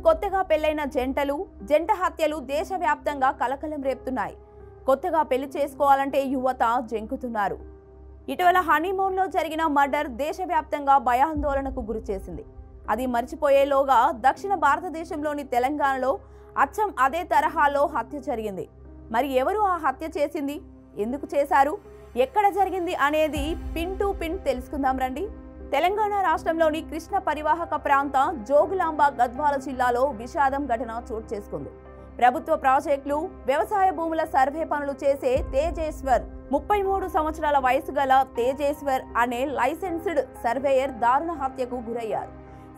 కొత్తగా పెళ్లైన జంట హత్యలు దేశవ్యాప్తంగా కలకలం రేపుతున్నాయి. కొత్తగా పెళ్లి చేసుకోవాలంటే యువత జంకుతున్నారు. ఇటీవల హనీమూన్లో జరిగిన మర్డర్ దేశవ్యాప్తంగా భయాందోళనకు గురిచేసింది. అది మర్చిపోయేలోగా దక్షిణ భారతదేశంలోని తెలంగాణలో అచ్చం అదే తరహాలో హత్య జరిగింది. మరి ఎవరు ఆ హత్య చేసింది, ఎందుకు చేశారు, ఎక్కడ జరిగింది అనేది పిన్ టు పిన్ తెలుసుకుందాం రండి. తెలంగాణ రాష్ట్రంలోని కృష్ణ పరివాహక ప్రాంత జోగులాంబ గద్వాల జిల్లాలో విషాదం ఘటన చోటు చేసుకుంది. ప్రభుత్వ ప్రాజెక్టులు, వ్యవసాయ భూముల సర్వే పనులు చేసే తేజేశ్వర్ 33 సంవత్సరాల వయసు గల తేజేశ్వర్ అనే లైసెన్స్డ్ సర్వేయర్ దారుణ హత్యకు గురయ్యారు.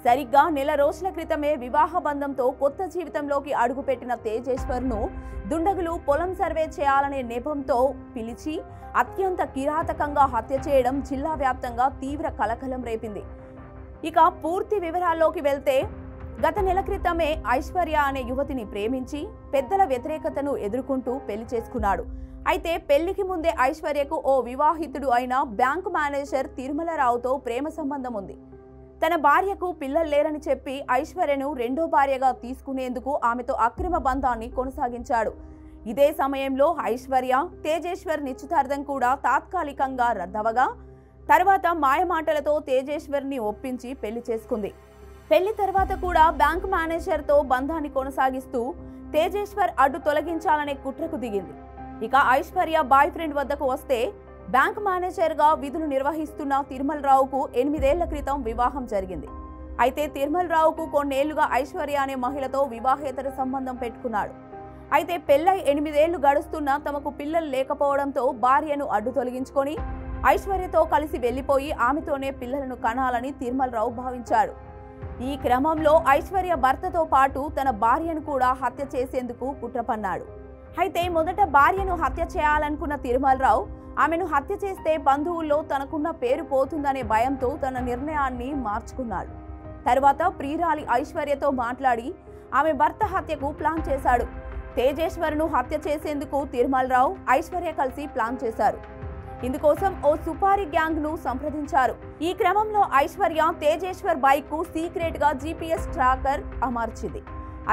సరిగ్గా నెల రోజుల క్రితమే వివాహ బంధంతో కొత్త జీవితంలోకి అడుగుపెట్టిన తేజేశ్వర్ను దుండగులు పొలం సర్వే చేయాలనే నెపంతో పిలిచి అత్యంత కిరాతకంగా హత్య చేయడం జిల్లా వ్యాప్తంగా తీవ్ర కలకలం రేపింది. ఇక పూర్తి వివరాల్లోకి వెళ్తే, గత నెల క్రితమే ఐశ్వర్య అనే యువతిని ప్రేమించి పెద్దల వ్యతిరేకతను ఎదుర్కొంటూ పెళ్లి చేసుకున్నాడు. అయితే పెళ్లికి ముందే ఐశ్వర్యకు ఓ వివాహితుడు అయిన బ్యాంకు మేనేజర్ తిరుమలరావుతో ప్రేమ సంబంధం ఉంది. తన భార్యకు పిల్లలు లేరని చెప్పి ఐశ్వర్యను రెండో భార్యగా తీసుకునేందుకు ఆమెతో అక్రమ బంధాన్ని కొనసాగించాడు. ఇదే సమయంలో ఐశ్వర్య, తేజేశ్వర్ నిశ్చితార్థం కూడా తాత్కాలికంగా రద్దవగా తర్వాత మాయమాటలతో తేజేశ్వర్ని ఒప్పించి పెళ్లి చేసుకుంది. పెళ్లి తర్వాత కూడా బ్యాంకు మేనేజర్తో బంధాన్ని కొనసాగిస్తూ తేజేశ్వర్ అడ్డు తొలగించాలనే కుట్రకు దిగింది. ఇక ఐశ్వర్య బాయ్ ఫ్రెండ్ వద్దకు వస్తే బ్యాంక్ మేనేజర్గా విధులు నిర్వహిస్తున్న తిరుమలరావుకు 8 ఏళ్ల క్రితం వివాహం జరిగింది. అయితే తిరుమలరావుకు కొన్నేళ్లుగా ఐశ్వర్య అనే మహిళతో వివాహేతర సంబంధం పెట్టుకున్నాడు. అయితే పెళ్లై 8 ఏళ్లు గడుస్తున్నా తమకు పిల్లలు లేకపోవడంతో భార్యను అడ్డు తొలగించుకొని ఐశ్వర్యతో కలిసి వెళ్లిపోయి ఆమెతోనే పిల్లలను కనాలని తిరుమలరావు భావించాడు. ఈ క్రమంలో ఐశ్వర్య భర్తతో పాటు తన భార్యను కూడా హత్య చేసేందుకు కుట్ర పన్నాడు. అయితే మొదట భార్యను హత్య చేయాలనుకున్న తిరుమలరావు ఆమెను హత్య చేస్తే బంధువుల్లో తనకున్న పేరు పోతుందనే భయంతో తన నిర్ణయాన్ని మార్చుకున్నాడు. తర్వాత ప్రియురాలి ఐశ్వర్యతో మాట్లాడి ఆమె భర్త హత్యకు ప్లాన్ చేశాడు. తేజేశ్వర్ను హత్య చేసేందుకు తిరుమలరావు, ఐశ్వర్య కలిసి ప్లాన్ చేశారు. ఇందుకోసం ఓ సుపారీ గ్యాంగ్ ను సంప్రదించారు. ఈ క్రమంలో ఐశ్వర్య తేజేశ్వర్ బైక్ కు సీక్రెట్ గా GPS ట్రాకర్ అమర్చింది.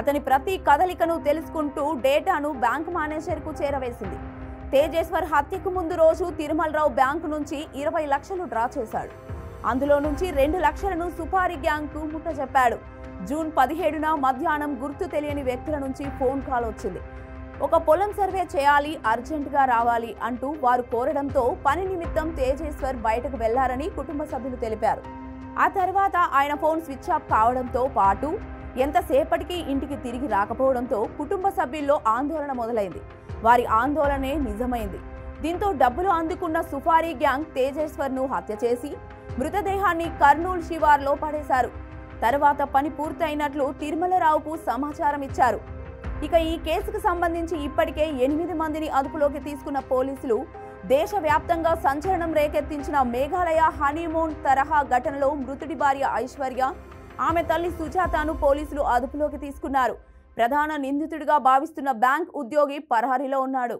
అతని ప్రతి కదలికను తెలుసుకుంటూ డేటాను బ్యాంక్ మేనేజర్ కు చేరవేసింది. తేజేశ్వర్ హత్యకు ముందు రోజు తిరుమలరావు బ్యాంకు నుంచి 20 లక్షలు డ్రా చేశాడు. అందులో నుంచి 2 లక్షలను సుపారీ గ్యాంగ్ కు ముట్టజెప్పాడు. జూన్ 17న మధ్యాహ్నం గుర్తు తెలియని వ్యక్తుల నుంచి ఫోన్ కాల్ వచ్చింది. ఒక పొలం సర్వే చేయాలి, అర్జెంటుగా రావాలి అంటూ వారు కోరడంతో పని నిమిత్తం తేజేశ్వర్ బయటకు వెళ్లారని కుటుంబ సభ్యులు తెలిపారు. ఆ తర్వాత ఆయన ఫోన్ స్విచ్ ఆఫ్ కావడంతో పాటు ఎంతసేపటికి ఇంటికి తిరిగి రాకపోవడంతో కుటుంబ సభ్యుల్లో ఆందోళన మొదలైంది. వారి ఆందోళనే నిజమైంది. దీంతో డబ్బులు అందుకున్న సుపారీ గ్యాంగ్ తేజేశ్వర్ను హత్య చేసి మృతదేహాన్ని కర్నూలు శివార్లో పడేశారు. తర్వాత పని పూర్తయినట్లు తిరుమలరావుకు సమాచారం ఇచ్చారు. ఇక ఈ కేసుకు సంబంధించి ఇప్పటికే 8 మందిని అదుపులోకి తీసుకున్న పోలీసులు దేశవ్యాప్తంగా సంచలనం రేకెత్తించిన మేఘాలయ హనీమూన్ తరహా ఘటనలో మృతుడి భార్య ఐశ్వర్య, ఆమె తల్లి సుజాతను పోలీసులు అదుపులోకి తీసుకున్నారు. ప్రధాన నిందితుడిగా భావిస్తున్న బ్యాంక్ ఉద్యోగి పరారీలో ఉన్నాడు.